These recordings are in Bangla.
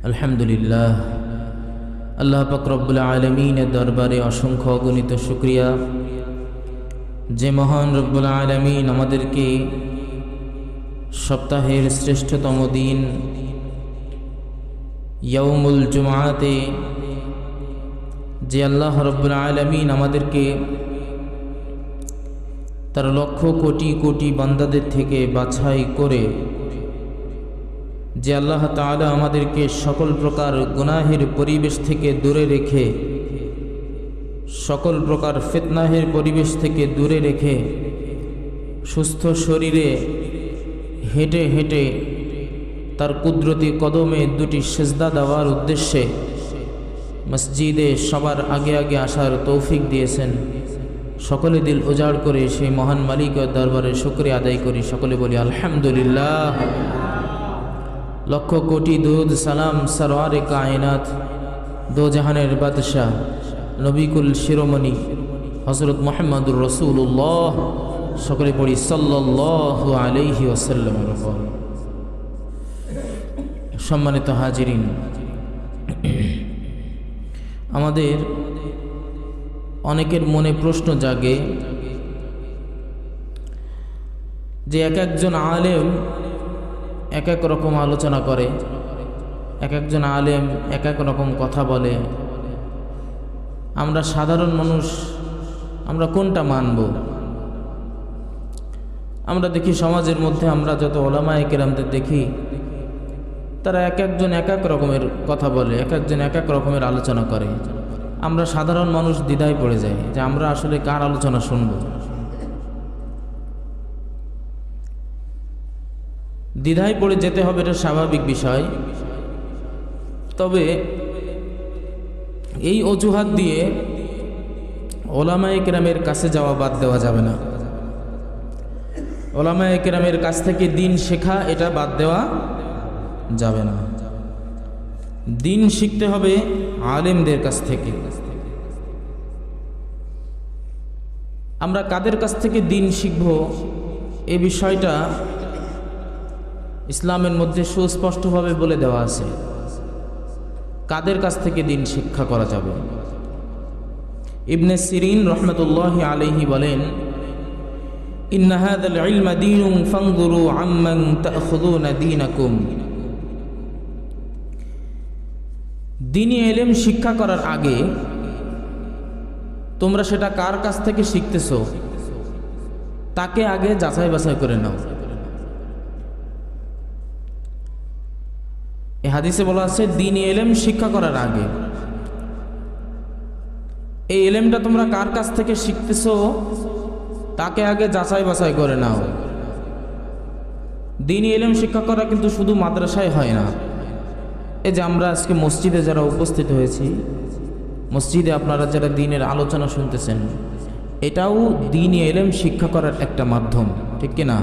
আলহামদুলিল্লাহ, আল্লাহ পাক রব্বুল আলামিনের দরবারে অসংখ্য অগণিত শুকরিয়া যে মহান রব্বুল আলামিন আমাদেরকে সপ্তাহের শ্রেষ্ঠতম দিন ইয়াউমুল জুমআতে যে আল্লাহ রব্বুল আলামিন আমাদেরকে তার লক্ষ কোটি কোটি বান্দাদের থেকে বাছাই করে যে আল্লাহ তাআলা আমাদেরকে সকল প্রকার গুনাহের পরিবেশ থেকে দূরে রেখে, সকল প্রকার ফিতনাহের পরিবেশ থেকে দূরে রেখে সুস্থ শরীরে হেঁটে হেঁটে তার কুদরতি কদমে দুটি সেজদা দেওয়ার উদ্দেশ্যে মসজিদে সবার আগে আগে আসার তৌফিক দিয়েছেন। সকলে দিল উজাড় করে সেই মহান মালিকের দরবারে শুকরিয়া আদায় করি। সকলে বলি আলহামদুলিল্লাহ। লক্ষ কোটি দুরুদ সালাম সরওয়ারে কায়নাত দো জাহানের বাদশাহ নবিকুল শিরোমণি হযরত মুহাম্মদুর রাসূলুল্লাহ, সকলে পড়ি সাল্লাল্লাহু আলাইহি ওয়াসাল্লামের উপর। সম্মানিত হাজিরিন, আমাদের অনেকের মনে প্রশ্ন জাগে যে এক একজন আলেম এক এক রকম আলোচনা করে, এক একজন আলেম এক এক রকম কথা বলে, আমরা সাধারণ মানুষ আমরা কোনটা মানব? আমরা দেখি সমাজের মধ্যে আমরা যত উলামায়ে কেরামদের দেখি তারা এক একজন এক এক রকমের কথা বলে, এক একজন এক এক রকমের আলোচনা করে। আমরা সাধারণ মানুষ দ্বিধায় পড়ে যাই যে আমরা আসলে কার আলোচনা শুনব। দ্বিধায় পড়ে যেতে হবে, এটা স্বাভাবিক বিষয়। তবে এই অজুহাত দিয়ে উলামায়ে কেরামের কাছে যাওয়া বাদ দেওয়া যাবে না। উলামায়ে কেরামের কাছ থেকে দিন শেখা এটা বাদ দেওয়া যাবে না। দিন শিখতে হবে আলেমদের কাছ থেকে। আমরা কাদের কাছ থেকে দিন শিখব এ বিষয়টা ইসলামের মধ্যে সুস্পষ্টভাবে বলে দেওয়া আছে। কাদের কাছ থেকে দিন শিক্ষা করা যাবে? ইবনে সিরিন রহমতুল্লাহি আলাইহি বলেন, ইন্না হাযাল ইলমা দীনুন ফানজুরু আম্মান তা'খুযুনা দীনাকুম। দ্বীনি ইলম শিক্ষা করার আগে তোমরা সেটা কার কাছ থেকে শিখতেছো তাকে আগে যাচাই বাছাই করে নাও। এই হাদিসে বলা আছে দ্বীনি ইলম শিক্ষা করার আগে এই ইলমটা তোমরা কার কাছ থেকে শিখতেছো তাকে আগে যাচাই বাছাই করে নাও। দ্বীনি ইলম শিক্ষা করা কিন্তু শুধু মাদ্রাসায় হয় না। এই যে আমরা আজকে মসজিদে যারা উপস্থিত হয়েছি, মসজিদে আপনারা যারা দ্বীনের আলোচনা শুনতেছেন, এটাও দ্বীনি ইলম শিক্ষা করার একটা মাধ্যম, ঠিক কিনা?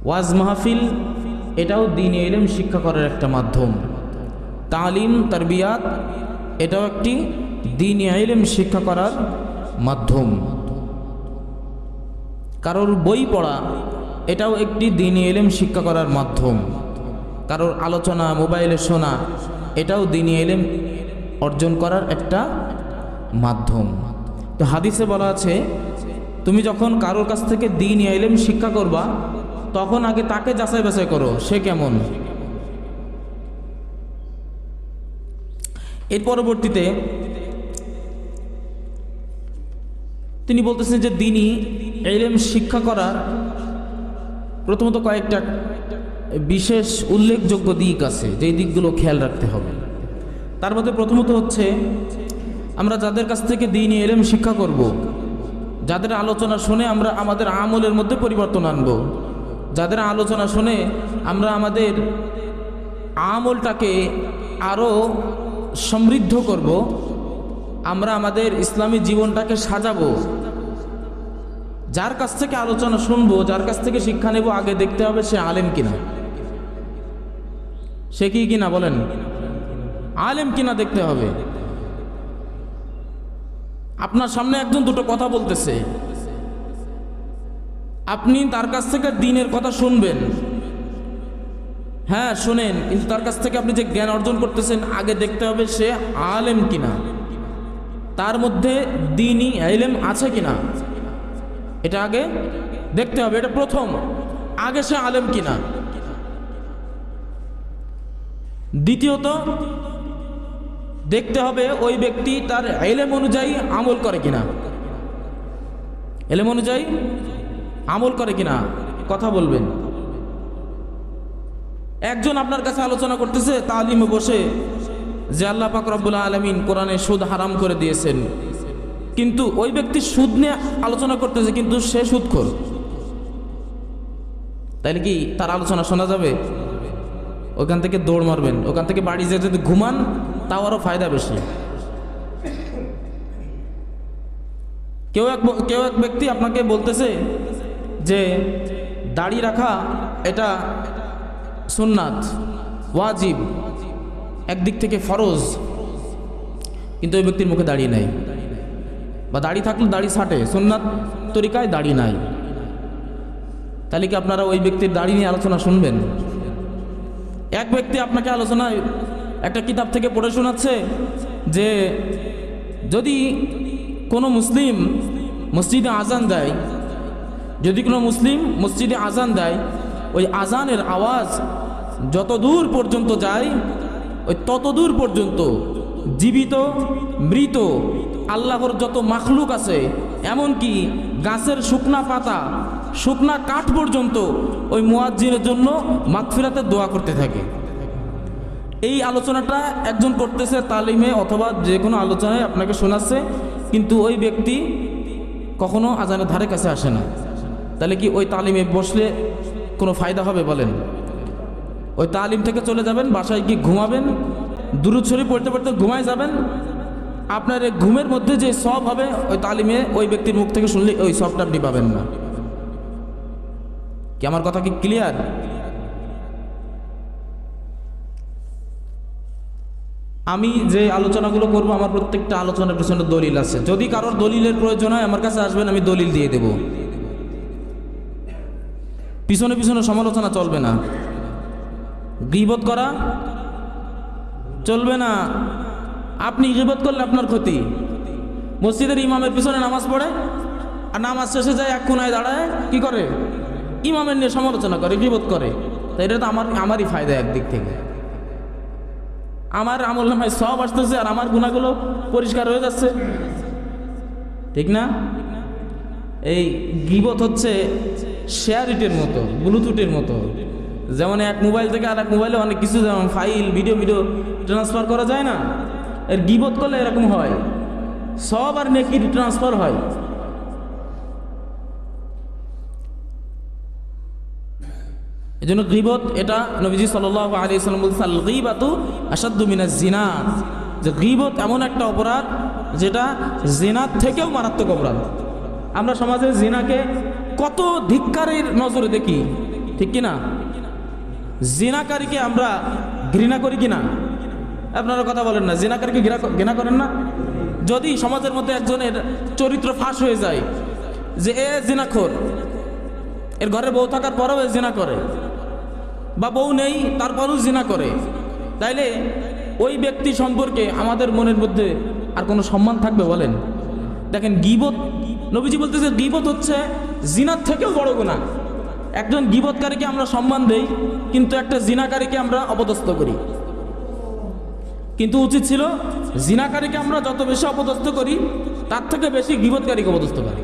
ওয়াজ মাহফিল এটাও দ্বীনি ইলম শিক্ষা করার একটা মাধ্যম। তালিম তারবিয়াত এটাও একটি দ্বীনি ইলম শিক্ষা করার মাধ্যম। কারোর বই পড়া এটাও একটি দ্বীনি ইলম শিক্ষা করার মাধ্যম। কারোর আলোচনা মোবাইলে শোনা এটাও দ্বীনি ইলম অর্জন করার একটা মাধ্যম। তো হাদিসে বলা আছে তুমি যখন কারোর কাছ থেকে দ্বীনি ইলম শিক্ষা করবা তখন আগে তাকে যাচাই বাছাই করো সে কেমন। এর পরবর্তীতে তিনি বলতেছেন যে দ্বীনি ইলম শিক্ষা করার প্রথমত কয়েকটা বিশেষ উল্লেখযোগ্য দিক আছে, যেই দিকগুলো খেয়াল রাখতে হবে। তার মধ্যে প্রথমত হচ্ছে আমরা যাদের কাছ থেকে দ্বীনি ইলম শিক্ষা করব, যাদের আলোচনা শুনে আমরা আমাদের আমলের মধ্যে পরিবর্তন আনব, যাদের আলোচনা শুনে আমরা আমাদের আমলটাকে আরও সমৃদ্ধ করব, আমরা আমাদের ইসলামী জীবনটাকে সাজাবো, যার কাছ থেকে আলোচনা শুনবো, যার কাছ থেকে শিক্ষা নেব, আগে দেখতে হবে সে আলেম কিনা। সে কি কিনা বলেন? আলেম কিনা দেখতে হবে। আপনার সামনে একজন দুটো কথা বলতেছে, আপনি তার কাছ থেকে দ্বীনের কথা শুনবেন, হ্যাঁ শোনেন, কিন্তু তার কাছ থেকে আপনি যে জ্ঞান অর্জন করতেছেন আগে দেখতে হবে সে আলেম কিনা, তার মধ্যে দ্বীনি ইলম আছে কিনা, এটা আগে দেখতে হবে। এটা প্রথম, আগে সে আলেম কিনা। দ্বিতীয়ত দেখতে হবে ওই ব্যক্তি তার ইলম অনুযায়ী আমল করে কিনা, ইলম অনুযায়ী আমল করে কিনা। কথা বলবেন। একজন আপনার কাছে আলোচনা করতেছে তালিমে বসে যে আল্লাহ পাক রব্বুল আলামিন কোরআনে সুদ হারাম করে দিয়েছেন, কিন্তু ওই ব্যক্তি সুদ নিয়ে আলোচনা করতেছে কিন্তু সে সুদখোর, তাইলে কি তার আলোচনা শোনা যাবে? ওখান থেকে দৌড় মারবেন, ওখান থেকে বাড়ি যেতে যদি ঘুমান তাও আরও ফায়দা বেশি। কেউ এক ব্যক্তি আপনাকে বলতেছে যে দাড়ি রাখা এটা সুন্নাত, ওয়াজিব, একদিক থেকে ফরজ, কিন্তু ওই ব্যক্তির মুখে দাড়ি নাই, বা দাড়ি থাকলে দাড়ি ছাটে, সুন্নাত তরিকায় দাড়ি নাই। তাহলে কি আপনারা ওই ব্যক্তির দাড়ি নিয়ে আলোচনা শুনবেন? এক ব্যক্তি আপনাকে আলোচনায় একটা কিতাব থেকে পড়ে শোনাচ্ছে যে যদি কোনো মুসলিম মসজিদে আজান দেয়, যদি কোনো মুসলিম মসজিদে আজান দেয়, ওই আজানের আওয়াজ যত দূর পর্যন্ত যায় ওই তত দূর পর্যন্ত জীবিত মৃত আল্লাহর যত মাখলুক আছে, এমনকি গাছের শুকনা পাতা শুকনা কাঠ পর্যন্ত ওই মুয়াজ্জিনের জন্য মাগফিরাতের দোয়া করতে থাকে। এই আলোচনাটা একজন করতেছে তালিমে অথবা যে কোনো আলোচনায় আপনাকে শোনাচ্ছে, কিন্তু ওই ব্যক্তি কখনো আজানের ধারে কাছে আসে না। তাহলে কি ওই তালিমে বসলে কোনো ফায়দা হবে বলেন? ওই তালিম থেকে চলে যাবেন, বাসায় গিয়ে ঘুমাবেন, দুরূদ শরীফ পড়তে পড়তে ঘুমায় যাবেন। আপনার এই ঘুমের মধ্যে যে সব হবে ওই তালিমে ওই ব্যক্তির মুখ থেকে শুনলে ওই সবটা আপনি পাবেন না। কি আমার কথা কি ক্লিয়ার? আমি যে আলোচনাগুলো করব আমার প্রত্যেকটা আলোচনার পেছনে দলিল আছে। যদি কারোর দলিলের প্রয়োজন হয় আমার কাছে আসবেন, আমি দলিল দিয়ে দেব। পিছনে পিছনে সমালোচনা চলবে না, গীবত করা চলবে না। আপনি গীবত করলে আপনার ক্ষতি। মসজিদের ইমামের পিছনে নামাজ পড়ে আর নামাজ শেষে যায় এক কোনায় দাঁড়ায় কি করে? ইমামের নিয়ে সমালোচনা করে, গীবত করে। তাই এটা তো আমারই ফায়দা একদিক থেকে। আমার আমল নামায় সব আসতেছে আর আমার গুনাহগুলো পরিষ্কার হয়ে যাচ্ছে, ঠিক না? এই গীবত হচ্ছে শেয়ারিটের মতো, ব্লুটুথের মতো। যেমন এক মোবাইল থেকে আর এক মোবাইলে অনেক কিছু, যেমন ফাইল ভিডিও ট্রান্সফার করা যায় না, এর গীবত করলে এরকম হয়, সব আর নেকি ট্রান্সফার হয়। এই জন্য গীবত, এটা নবীজি সাল্লাল্লাহু আলাইহি ওয়াসাল্লাম বলছেন, আল গীবাতু আশাদ্দু মিনাজ জিনা, যে গীবত এমন একটা অপরাধ যেটা জিনার থেকেও মারাত্মক অপরাধ। আমরা সমাজে জিনাকে কত ধিক্কারের নজরে দেখি, ঠিক কিনা? জিনাকারীকে আমরা ঘৃণা করি কিনা? আপনারা কথা বলেন না, জিনাকারীকে ঘৃণা করেন না? যদি সমাজের মধ্যে একজনের চরিত্র ফাঁস হয়ে যায় যে এ জিনাখোর, এর ঘরে বউ থাকার পরেও এ জিনা করে, বা বউ নেই তারপরেও জিনা করে, তাইলে ওই ব্যক্তি সম্পর্কে আমাদের মনের মধ্যে আর কোনো সম্মান থাকবে বলেন? দেখেন গীবত, নবীজি বলতেছে গীবত হচ্ছে জিনার থেকেও বড় গুনাহ। একজন গীবতকারীকে আমরা সম্মান দেই, কিন্তু একটা জিনাকারীকে আমরা অপদস্থ করি। কিন্তু উচিত ছিল জিনাকারীকে আমরা যত বেশি অপদস্থ করি তার থেকে বেশি গীবতকারীকে অপদস্থ করি।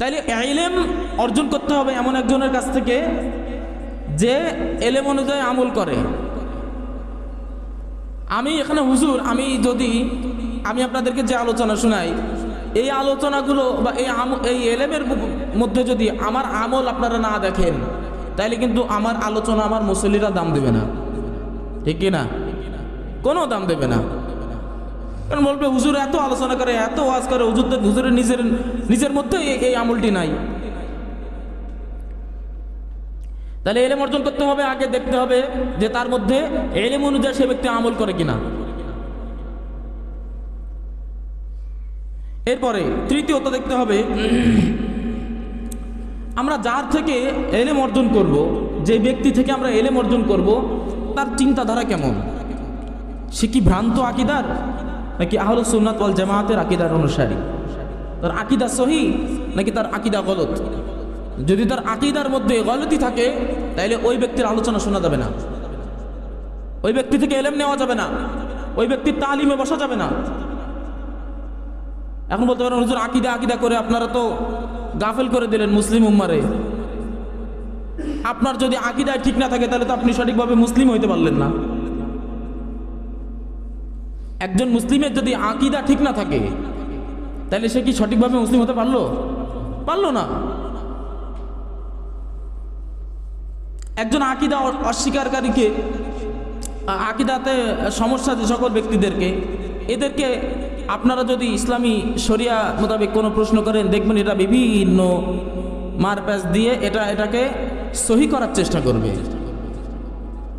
তাইলে ইলম অর্জন করতে হবে এমন একজনের কাছ থেকে যে ইলম অনুযায়ী আমল করে। আমি এখানে হুজুর, আমি আপনাদেরকে যে আলোচনা শোনাই, এই আলোচনাগুলো বা এই ইলমের মধ্যে যদি আমার আমল আপনারা না দেখেন, তাইলে কিন্তু আমার আলোচনা আমার মুসল্লিরা দাম দেবে না, ঠিক কি না? কোনো দাম দেবে না। কারণ বলবে হুজুর এত আলোচনা করে, এত ওয়াজ করে, হুজুরের নিজের মধ্যে এই আমলটি নাই। তাহলে ইলম অর্জন করতে হবে, আগে দেখতে হবে যে তার মধ্যে ইলম অনুযায়ী সে ব্যক্তি আমল করে কিনা। এরপরে তৃতীয়ত দেখতে হবে আমরা যার থেকে এলেম অর্জন করব, যে ব্যক্তি থেকে আমরা এলেম অর্জন করব, তার চিন্তাধারা কেমন, সে কি ভ্রান্ত আকিদার নাকি আহলুস সুন্নাত ওয়াল জামায়াতের আকিদার অনুসারী, তার আকিদা সহি নাকি তার আকিদা গলত। যদি তার আকিদার মধ্যে গলতি থাকে তাহলে ওই ব্যক্তির আলোচনা শোনা যাবে না, ওই ব্যক্তি থেকে এলেম নেওয়া যাবে না, ওই ব্যক্তির তালিমে বসা যাবে না। এখন বলতে পারেন হুজুর আকিদা আকিদা করে আপনারা তো গাফেল করে দিলেন মুসলিম উম্মারে। আপনার যদি আকিদা ঠিক না থাকে তাহলে তো আপনি সঠিকভাবে মুসলিম হইতে পারলেন না। একজন মুসলিমের যদি আকিদা ঠিক না থাকে তাহলে সে কি সঠিকভাবে মুসলিম হতে পারলো না। একজন আকিদা অস্বীকারীকে, আকিদাতে সমস্যা যে সকল ব্যক্তিদেরকে, এদেরকে আপনারা যদি ইসলামী শরিয়া মোতাবেক কোনো প্রশ্ন করেন, দেখবেন এটা বিভিন্ন মারপ্যাচ দিয়ে এটাকে সহি করার চেষ্টা করবে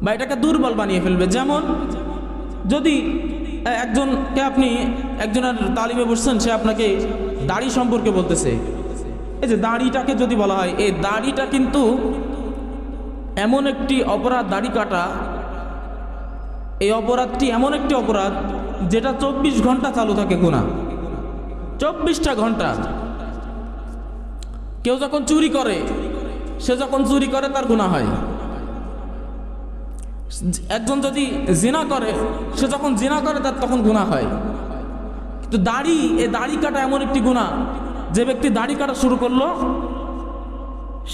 বা এটাকে দুর্বল বানিয়ে ফেলবে। যেমন যদি একজনকে আপনি একজনের তালিমে বসছেন, সে আপনাকে দাড়ি সম্পর্কে বলতেছে, এই যে দাড়িটাকে যদি বলা হয়, এই দাড়িটা কিন্তু এমন একটি অপরাধ, দাড়ি কাটা এই অপরাধটি এমন একটি অপরাধ যেটা 24 ঘন্টা চালু থাকে গুনাহ, 24টা ঘন্টা। কেউ যখন চুরি করে, সে যখন চুরি করে তার গুনাহ হয়। একজন যদি জিনা করে, সে যখন জিনা করে তার তখন গুনাহ হয়। কিন্তু এই দাড়ি কাটা এমন একটি গুনাহ, যে ব্যক্তি দাড়ি কাটা শুরু করলো,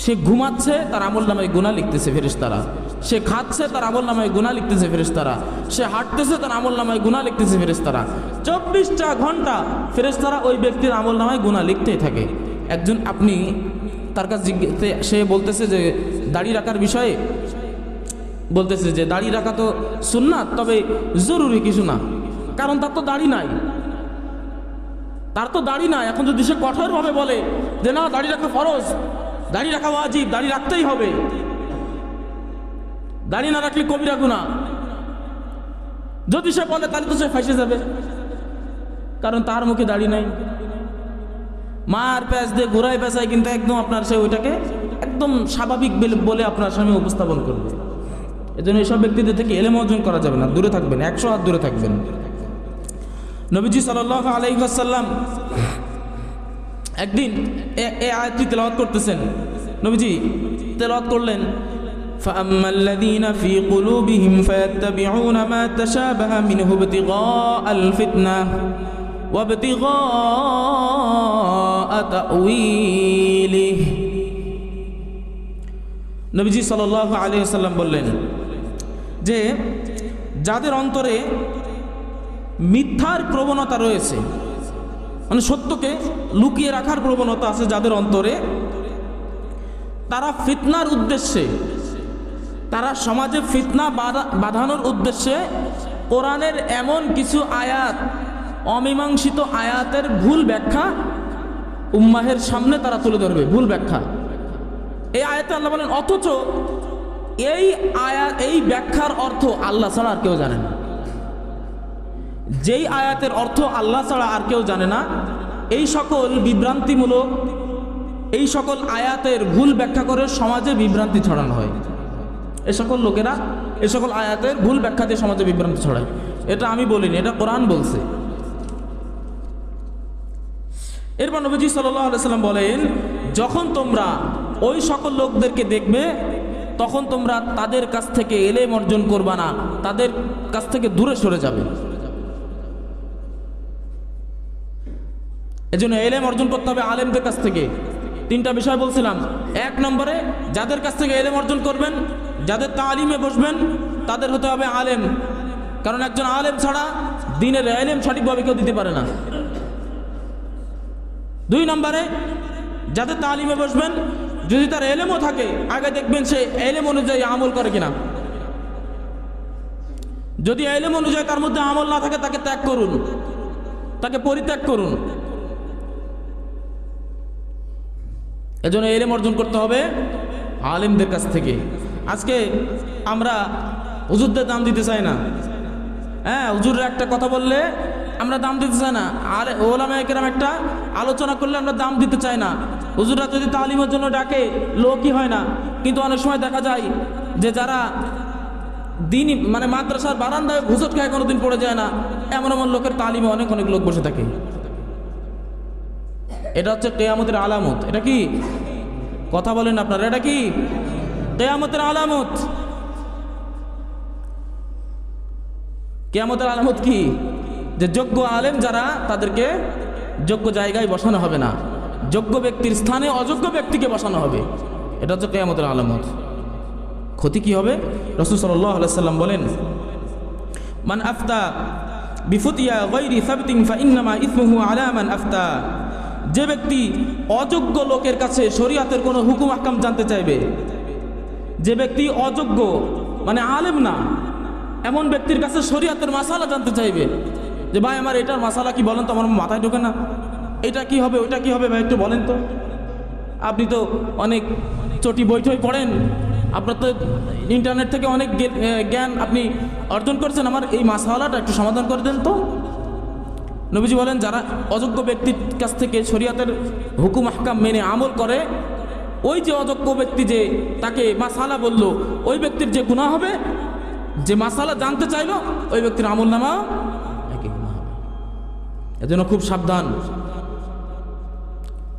সে ঘুমাচ্ছে তার আমলনামায় গুনাহ লিখতেছে ফেরেশতারা, সে খাচ্ছে তার আমলনামায় গুনাহ লিখতেছে ফেরেশতারা, সে হাঁটতেছে তার আমলনামায় গুনাহ লিখতেছে ফেরেশতারা। 24টা ঘন্টা ফেরেশতারা ওই ব্যক্তির আমলনামায় গুনাহ লিখতেই থাকে। একজন আপনি তার কাছে সে বলতেছে যে দাড়ি রাখার বিষয়ে বলতেছে যে দাড়ি রাখা তো সুন্নাত, তবে জরুরি কিছু না, কারণ তার তো দাড়ি নাই, এখন যদি সে কঠোরভাবে বলে যে না দাড়ি রাখা ফরজ, দাড়ি রাখা ওয়াজিব, দাড়ি রাখতেই হবে, দাড়ি না রাখলে কবিরা গুনাহ, যদি সে বলে তাহলে তো সে ফাঁসে যাবে, কারণ তার মুখে দাড়ি নাই। মার প্যাঁচ দিয়ে ঘোরায় পেঁচায় কিন্তু একদম আপনার সে ওইটাকে একদম স্বাভাবিক বলে আপনার সামনে উপস্থাপন করবে। এজন্য এইসব ব্যক্তিদের থেকে এলেম অর্জন করা যাবে না, দূরে থাকবেন, 100 হাত দূরে থাকবেন। নবীজি সাল্লাল্লাহু আলাইহি ওয়াসাল্লাম একদিন এই আয়াতটি তেলাওয়াত করতেছেন, নবীজি তেলাওয়াত করলেন, فَأَمَّا الَّذِينَ فِي قُلُوبِهِمْ فَيَتَّبِعُونَ مَا تَشَابَهَ مِنْهُ ابْتِغَاءَ الْفِتْنَةِ وَابْتِغَاءَ تَأْوِيلِهِ। নবীজি সাল্লাল্লাহু আলাইহি ওয়াসাল্লাম বললেন যে যাদের অন্তরে মিথ্যার প্রবণতা রয়েছে, মানে সত্যকে লুকিয়ে রাখার প্রবণতা আছে যাদের অন্তরে, তারা ফিতনার উদ্দেশ্যে, তারা সমাজে ফিতনা বাঁধানোর উদ্দেশ্যে কোরআনের এমন কিছু আয়াত, অমীমাংসিত আয়াতের ভুল ব্যাখ্যা উম্মাহের সামনে তারা তুলে ধরবে, ভুল ব্যাখ্যা। এই আয়াতে আল্লাহ বলেন, অথচ এই ব্যাখ্যার অর্থ আল্লাহ ছাড়া আর কেউ জানে না। যেই আয়াতের অর্থ আল্লাহ ছাড়া আর কেউ জানে না, এই সকল বিভ্রান্তিমূলক, এই সকল আয়াতের ভুল ব্যাখ্যা করে সমাজে বিভ্রান্তি ছড়ানো হয়। এই সকল লোকেরা এই সকল আয়াতের ভুল ব্যাখ্যা দিয়ে সমাজে বিভ্রান্তি ছড়ায়। এটা আমি বলিনি, এটা কোরআন বলছে। এরপর নবীজি সাল্লাল্লাহু আলাইহি ওয়াসাল্লাম বলেন, যখন তোমরা ওই সকল লোকদেরকে দেখবে তখন তোমরা তাদের কাছ থেকে এলেম অর্জন করবা না, তাদের কাছ থেকে দূরে সরে যাবে। এজন্য এলেম অর্জন করতে হবে আলেমদের কাছ থেকে। 3টা বিষয় বলছিলাম। 1 নম্বরে যাদের কাছ থেকে এলেম অর্জন করবেন, যাদের তালিমে বসবেন, তাদের হতে হবে আলেম, কারণ একজন আলেম ছাড়া দ্বীনের এলেম সঠিকভাবে কেউ দিতে পারে না। 2 নম্বরে যাদের তালিমে বসবেন, যদি তার এলেমও থাকে, আগে দেখবেন সে এলেম অনুযায়ী আমল করে কিনা। যদি এলেম অনুযায়ী তার মধ্যে আমল না থাকে, তাকে ত্যাগ করুন, তাকে পরিত্যাগ করুন। এজন্য এলেম অর্জন করতে হবে আলেমদের কাছ থেকে। আজকে আমরা হুজুরদের দাম দিতে চাই না। হ্যাঁ, হুজুরের একটা কথা বললে আমরা দাম দিতে চাই না, আর ওলামায়ে কেরাম একটা আলোচনা করলে আমরা দাম দিতে চাই না। হুজুররা যদি তালিমের জন্য ডাকে লোকই হয় না। কিন্তু অনেক সময় দেখা যায় যে যারা দিনই মানে মাদ্রাসার বারান্দায় ঘুষট খায়, কোনোদিন পড়ে যায় না, এমন এমন লোকের তালিমে অনেক অনেক লোক বসে থাকে। এটা হচ্ছে কিয়ামতের আলামত। এটা কি কথা বলেন আপনারা? এটা কি কিয়ামতের আলামত? কিয়ামতের আলামত কি? যে যোগ্য আলেম যারা, তাদেরকে যোগ্য জায়গায় বসানো হবে না, যোগ্য ব্যক্তির স্থানে অযোগ্য ব্যক্তিকে বসানো হবে। এটা হচ্ছে কিয়ামতের আলামত। ক্ষতি কি হবে? রাসূল সাল্লাল্লাহু আলাইহি সাল্লাম বলেন, মান আফতা বিফুতিয়া গায়রি সাবতিন ফাইন্নামা ইসমুহু আলা মান আফতা। যে ব্যক্তি অযোগ্য লোকের কাছে শরীয়তের কোনো হুকুম আহকাম জানতে চাইবে, যে ব্যক্তি অযোগ্য মানে আলেম না এমন ব্যক্তির কাছে শরীয়তের মাসালা জানতে চাইবে, যে ভাই আমার এটার মাসালা কি বলেন তো, আমার মাথায় ঢোকে না, এটা কি হবে ওইটা কি হবে ভাই একটু বলেন তো। আপনি তো অনেক চটি বইটই পড়েন, আপনার তো ইন্টারনেট থেকে অনেক জ্ঞান আপনি অর্জন করছেন, আমার এই মাসালাটা একটু সমাধান করে দেন তো। নবীজি বলেন, যারা অযোগ্য ব্যক্তির কাছ থেকে শরীয়তের হুকুম আহকাম মেনে আমল করে, ওই যে অযোগ্য ব্যক্তি যে তাকে মাসালা বলল, ওই ব্যক্তির যে গুনাহ হবে, যে মাসালা জানতে চাইলো, ওই ব্যক্তির আমল নামা একই গুনাহ হবে। এজন্য খুব সাবধান।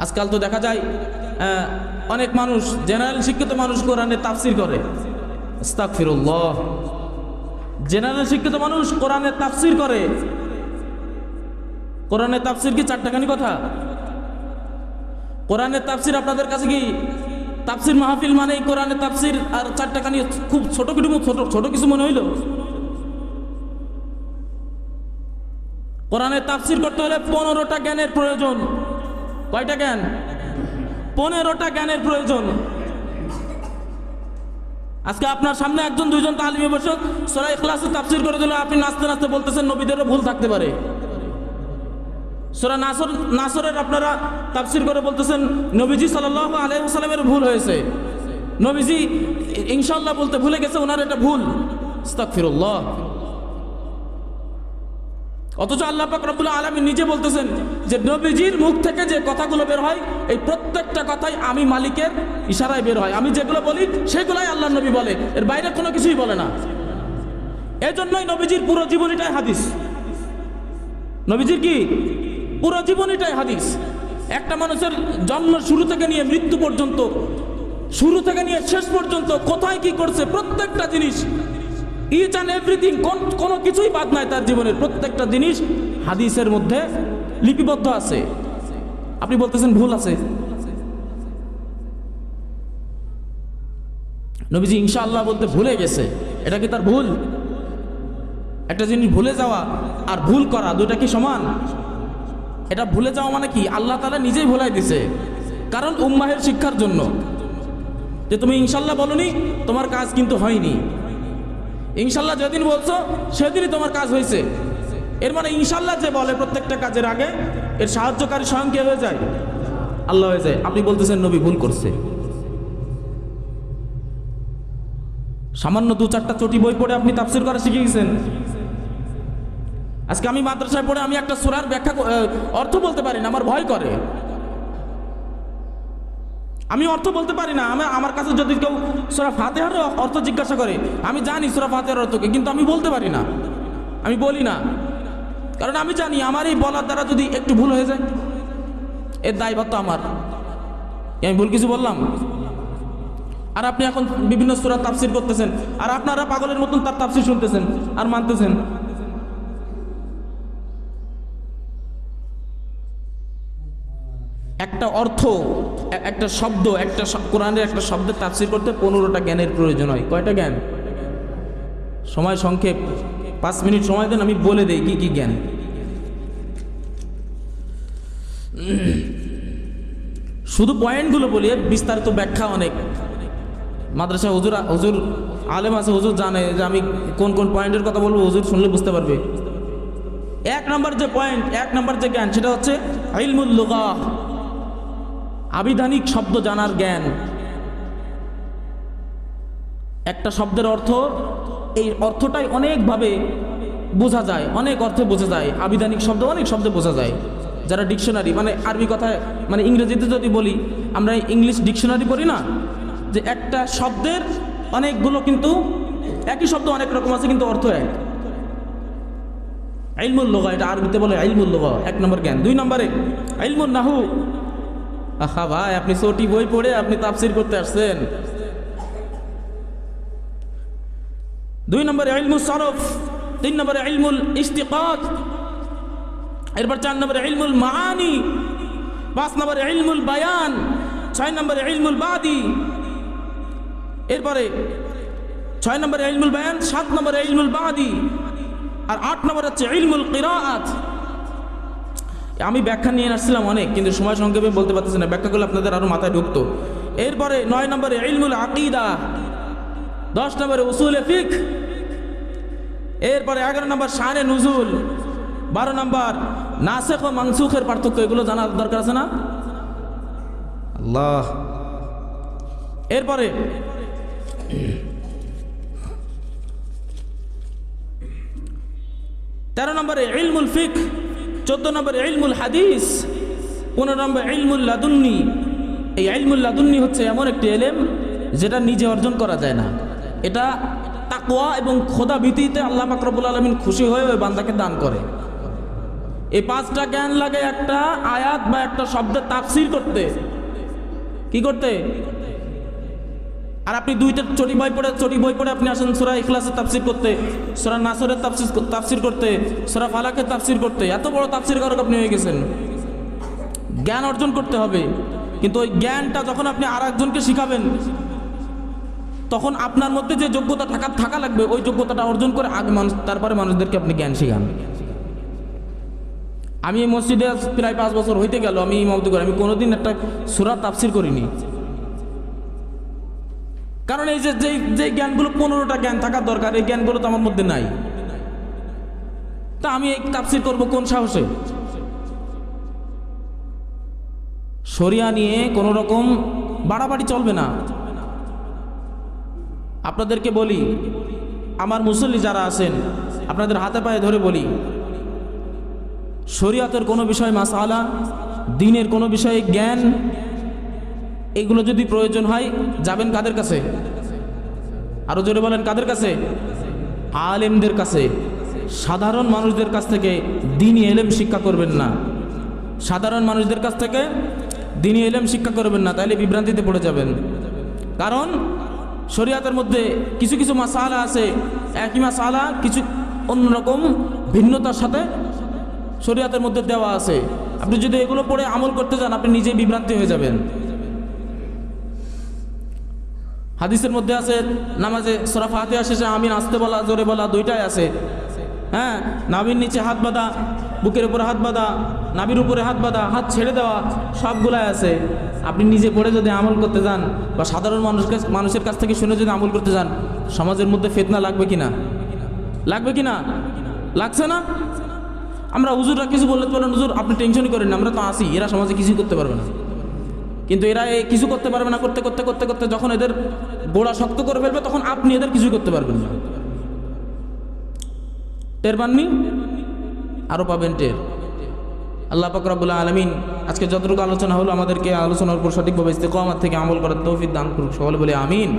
আজকাল তো দেখা যায় অনেক মানুষ, জেনারেল শিক্ষিত মানুষ কোরআনের তাফসির করে। আস্তাগফিরুল্লাহ। জেনারেল শিক্ষিত মানুষ কোরআনের তাফসির করে। কোরআনের তাফসির কি চারটাখানি কথা? কোরআনের তাফসির আপনাদের কাছে কি তাফসির মাহফিল মানে কোরআনের তাফসির আর চারটাখানি খুব ছোট কিছু মনে হইল? কোরআনের তাফসির করতে হলে 15টা জ্ঞানের প্রয়োজন। কয়টা জ্ঞান? 15টা জ্ঞানের প্রয়োজন। আজকে আপনার সামনে একজন দুইজন তালিমে বসে সূরা ইখলাসের তাফসির করে দিল, আপনি নাচতে নাচতে বলতেছেন নবীদেরও ভুল থাকতে পারে। সূরা নাসরের আপনারা তাফসির করে বলতেছেন নবীজি সাল্লাল্লাহু আলাইহি ওয়াসাল্লামের ভুল হয়েছে, নবীজি ইনশাআল্লাহ বলতে ভুলে গেছে, ওনার এটা ভুল। আস্তাগফিরুল্লাহ। অথচ আল্লাহ পাক রব্বুল আলামিন নিজে বলতেছেন যে নবীজির মুখ থেকে যে কথাগুলো বের হয়, এই প্রত্যেকটা কথাই আমি মালিকের ইশারায় বের হয়। আমি যেগুলো বলি সেগুলাই আল্লাহ নবী বলে, এর বাইরে কোনো কিছুই বলে না। এজন্যই নবীজির পুরো জীবনীটাই হাদিস। নবীজির কি পুরো জীবনীটাই হাদিস। একটা মানুষের জন্ম শুরু থেকে নিয়ে মৃত্যু পর্যন্ত, শুরু থেকে নিয়ে শেষ পর্যন্ত কোথায় কি করছে, প্রত্যেকটা জিনিস, ইচ অ্যান্ড এভরিথিং, কোনো কিছুই বাদ নাই তার জীবনের। প্রত্যেকটা জিনিস হাদিসের মধ্যে লিপিবদ্ধ আছে। আপনি বলতেছেন ভুল আছে। নবীজি ইনশাআল্লাহ বলতে ভুলে গেছে, এটা কি তার ভুল? একটা জিনিস ভুলে যাওয়া আর ভুল করা দুটা কি সমান? এটা ভুলে যাওয়া মানে কি, আল্লাহ তাআলা নিজেই ভুলাই দিছে, কারণ উম্মাহের শিক্ষার জন্য। যে তুমি ইনশাআল্লাহ বলনি, তোমার কাজ কিন্তু হয়নি। ইনশাআল্লাহ যেদিন বলছো সেদিনই তোমার কাজ হয়েছে। এর মানে ইনশাআল্লাহ যে বলে প্রত্যেকটা কাজের আগে, এর সাহায্যকারী স্বয়ং কে হয়ে যায়? আল্লাহ হয়ে যায়। আপনি বলতেছেন নবী ভুল করছে। সামান্য 2-4টা চটি বই পড়ে আপনি তাফসীর করা শিখে গেছেন। আজকে আমি মাদ্রাসায় পড়ে আমি একটা সূরার ব্যাখ্যা অর্থ বলতে পারি না, আমার ভয় করে। আমি অর্থ বলতে পারি না। আমার কাছে যদি কেউ সূরা ফাতিহার অর্থ জিজ্ঞাসা করে, আমি জানি সূরা ফাতিহার অর্থকে, কিন্তু আমি বলতে পারি না, আমি বলি না। কারণ আমি জানি আমার এই বলার দ্বারা যদি একটু ভুল হয়ে যায়, এর দায়ভার তো আমার। আমি ভুল কিছু বললাম? আর আপনি এখন বিভিন্ন সূরা তাফসীর করতেছেন, আর আপনারা পাগলের মতন তার তাফসীর শুনতেছেন আর মানতেছেন। একটা অর্থ, একটা শব্দ, একটা কোরআনের একটা শব্দের তাফসীর করতে 15টা জ্ঞানের প্রয়োজন হয়। কয়টা জ্ঞান? সময় সংক্ষেপ, 5 মিনিট সময় দেন, আমি বলে দেই কি কি জ্ঞান। শুধু পয়েন্টগুলো বলি, বিস্তারিত ব্যাখ্যা অনেক। মাদ্রাসা হুজুর আলেম আছে, হুজুর জানে যে আমি কোন কোন পয়েন্টের কথা বলবো, হুজুর শুনলে বুঝতে পারবে। 1 নম্বর যে পয়েন্ট, 1 নম্বর যে জ্ঞান, সেটা হচ্ছে ইলমুল লুগাহ, আবিধানিক শব্দ জানার জ্ঞান। একটা শব্দের অর্থ, এই অর্থটাই অনেকভাবে বোঝা যায়, অনেক অর্থে বোঝা যায়। আবিধানিক শব্দ অনেক শব্দে বোঝা যায়, যারা ডিকশনারি মানে আরবি কথায় মানে ইংরেজিতে যদি বলি আমরা ইংলিশ ডিকশনারি পড়ি না, যে একটা শব্দের অনেকগুলো কিন্তু একই শব্দ অনেক রকম আছে কিন্তু অর্থ এক। ইলমুল লুগা, এটা আরবিতে বলে ইলমুল লুগা, 1 নম্বর জ্ঞান। 2 নম্বরে ইলমুন নাহু। আহা ভাই, আপনি ছোটি বই পড়ে আপনি তাফসীর করতে আসছেন। 2 নম্বরে ইলমুস সরফ। 3 নম্বরে ইলমুল ইশতিকাক। এরপর 4 নম্বরে ইলমুল মাআনি। 5 নম্বরে ইলমুল বায়ান। 6 নম্বরে ইলমুল বাদি। এরপরে 6 নম্বরে ইলমুল বায়ান, 7 নম্বরে ইলমুল বাদি, আর 8 নম্বর হচ্ছে ইলমুল কিরাআত। আমি ব্যাখ্যা নিয়ে আসছিলাম অনেক, কিন্তু সময় সংক্ষেপে বলতে পারতেছি না, ব্যাখ্যা করলে আপনাদের আরো মাথায় ঢুকতো। এরপরে 9 নম্বরে ইলমুল আকীদা। 10 নম্বরে উসুলে ফিকহ। এরপরে 11 নম্বর শানে নুজুল। 12 নম্বর নাসিখ ও মানসুখের পার্থক্য, এগুলো জানার দরকার আছে না? আল্লাহ। এরপরে 13 নম্বরে ইলমুল ফিকহ। 14 নম্বরে ইলমুল হাদিস। 15 নম্বরে ইলমুল লাদুন্নি। এই ইলমুল লাদুন্নি হচ্ছে এমন একটি ইলম যেটা নিজে অর্জন করা যায় না, এটা তাকওয়া এবং খোদা ভীতিতে আল্লাহ পাক রব্বুল আলামিন খুশি হয়ে ওই বান্দাকে দান করে। এই 5টা জ্ঞান লাগে একটা আয়াত বা একটা শব্দের তাফসীর করতে। কি করতে? আর আপনি 2টা চটি বই পড়ে আপনি আসেন সূরা ইখলাসের তাফসীর করতে, সূরা নাসরের তাফসীর করতে, সূরা ফালাকের তাফসীর করতে। এত বড় তাফসীরকারক আপনি হয়ে গেছেন। জ্ঞান অর্জন করতে হবে, কিন্তু ওই জ্ঞানটা যখন আপনি আরেকজনকে শিখাবেন তখন আপনার মধ্যে যে যোগ্যতা থাকা লাগবে ওই যোগ্যতাটা অর্জন করে আগে তারপরে মানুষদেরকে আপনি জ্ঞান শিখান। আমি এই মসজিদে প্রায় 5 বছর হইতে গেল আমি ইমামতি করি, আমি কোনোদিন একটা সূরা তাফসীর করিনি। কারণ এই যে জ্ঞানগুলো 15টা জ্ঞান থাকার দরকার, এই জ্ঞানগুলো তো আমার মধ্যে নাই। তা আমি এই তাফসীর করব কোন সাহসে? শরিয়া নিয়ে কোনো রকম বাড়াবাড়ি চলবে না। আপনাদেরকে বলি, আমার মুসল্লি যারা আছেন আপনাদের হাতে পায়ে ধরে বলি, শরিয়াতের কোনো বিষয় মাসআলা, দ্বীনের কোনো বিষয়ে জ্ঞান, এগুলো যদি প্রয়োজন হয় যাবেন কাদের কাছে? আরো জোরে বলেন, কাদের কাছে? আলেমদের কাছে। সাধারণ মানুষদের কাছ থেকে দ্বীনি ইলম শিক্ষা করবেন না। সাধারণ মানুষদের কাছ থেকে দ্বীনি ইলম শিক্ষা করবেন না, তাহলে বিভ্রান্তিতে পড়ে যাবেন। কারণ শরিয়াতের মধ্যে কিছু কিছু মাসআলা আছে, একই মাসআলা কিছু অন্যরকম ভিন্নতার সাথে শরিয়াতের মধ্যে দেওয়া আছে। আপনি যদি এগুলো পড়ে আমল করতে যান আপনি নিজেই বিভ্রান্তি হয়ে যাবেন। হাদিসের মধ্যে আছে নামাজে সূরা ফাতিহা শেষে আমিন আস্তে বলা জোরে বলা 2টাই আছে। হ্যাঁ, নাভির নিচে হাত বাঁধা, বুকের উপরে হাত বাঁধা, নাভির উপরে হাত বাঁধা, হাত ছেড়ে দেওয়া, সবগুলাই আছে। আপনি নিজে পড়ে যদি আমল করতে যান বা সাধারণ মানুষের কাছ থেকে শুনে যদি আমল করতে যান, সমাজের মধ্যে ফিতনা লাগবে কিনা? লাগবে কিনা? লাগছে না? আমরা হুজুররা কিছু বললে তো বলেন, হুজুর আপনি টেনশনই করেন না, আমরা তো আসি, এরা সমাজে কিছুই করতে পারবে না। কিন্তু এরা কিছু করতে পারবে না, করতে করতে করতে করতে যখন এদের গোড়া শক্ত করে ফেলবে তখন আপনি এদের কিছু করতে পারবেন না। টের পাননি? আরো পাবেন টের। আল্লাহ পাক রব্বুল আলামিন আজকে যতটুকু আলোচনা হলো আমাদেরকে আলোচনার উপর সঠিকভাবে ইস্তেকামাত থেকে আমল করার তৌফিক দান করুক। সকলে বলে আমিন।